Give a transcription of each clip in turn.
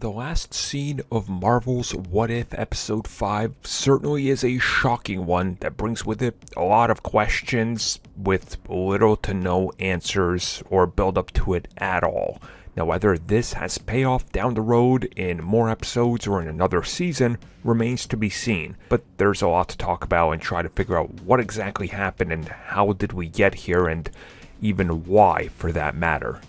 The last scene of Marvel's What If Episode 5 certainly is a shocking one that brings with it a lot of questions with little to no answers or build up to it at all. Now, whether this has payoff down the road in more episodes or in another season remains to be seen, but there's a lot to talk about and try to figure out what exactly happened and how did we get here and even why for that matter.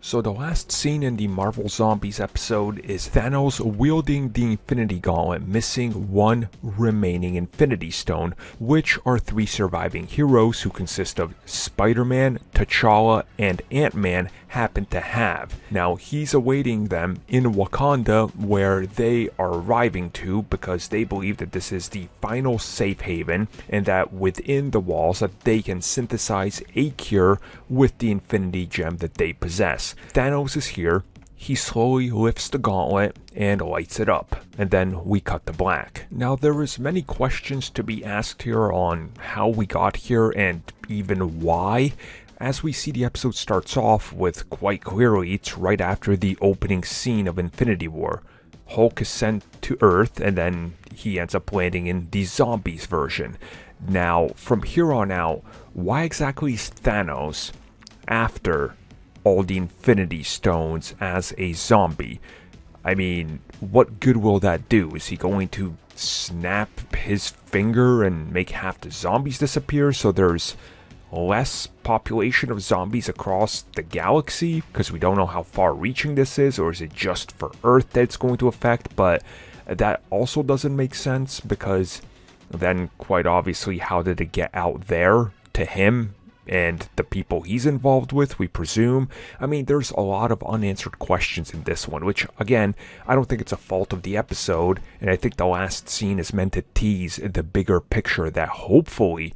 So the last scene in the Marvel Zombies episode is Thanos wielding the Infinity Gauntlet, missing one remaining Infinity Stone, which our three surviving heroes, who consist of Spider-Man, T'Challa, and Ant-Man, happen to have. Now he's awaiting them in Wakanda, where they are arriving to because they believe that this is the final safe haven and that within the walls that they can synthesize a cure with the Infinity Gem that they possess. Thanos is here. He slowly lifts the gauntlet and lights it up, and then we cut to black. Now there is many questions to be asked here on how we got here and even why. As we see, the episode starts off with quite clearly it's right after the opening scene of Infinity War. Hulk is sent to Earth and then he ends up landing in the zombies version. Now from here on out, why exactly is Thanos after all the Infinity Stones as a zombie? I mean, what good will that do? Is he going to snap his finger and make half the zombies disappear so there's less population of zombies across the galaxy? Because we don't know how far reaching this is, or is it just for Earth that it's going to affect? But that also doesn't make sense, because then quite obviously how did it get out there to him and the people he's involved with, we presume? I mean, there's a lot of unanswered questions in this one, which, again, I don't think it's a fault of the episode, and I think the last scene is meant to tease the bigger picture that hopefully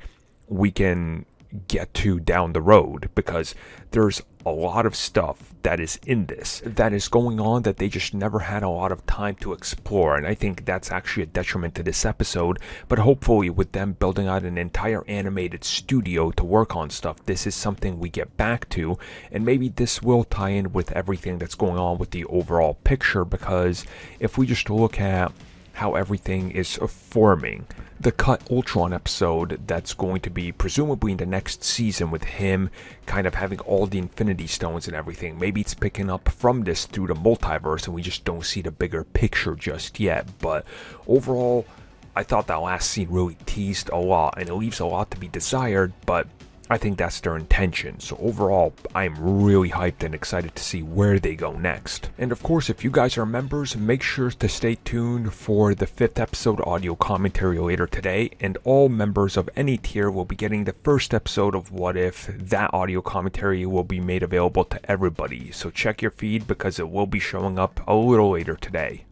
we can get to down the road, because there's a lot of stuff that is in this that is going on that they just never had a lot of time to explore, and I think that's actually a detriment to this episode. But hopefully with them building out an entire animated studio to work on stuff, this is something we get back to, and maybe this will tie in with everything that's going on with the overall picture, because if we just look at how everything is forming, the Cut Ultron episode that's going to be presumably in the next season with him kind of having all the Infinity Stones and everything, maybe it's picking up from this through the multiverse and we just don't see the bigger picture just yet. But overall, I thought that last scene really teased a lot and it leaves a lot to be desired, but I think that's their intention. So overall, I'm really hyped and excited to see where they go next. And of course, if you guys are members, make sure to stay tuned for the 5th episode audio commentary later today, and all members of any tier will be getting the first episode of What If. That audio commentary will be made available to everybody, so check your feed because it will be showing up a little later today.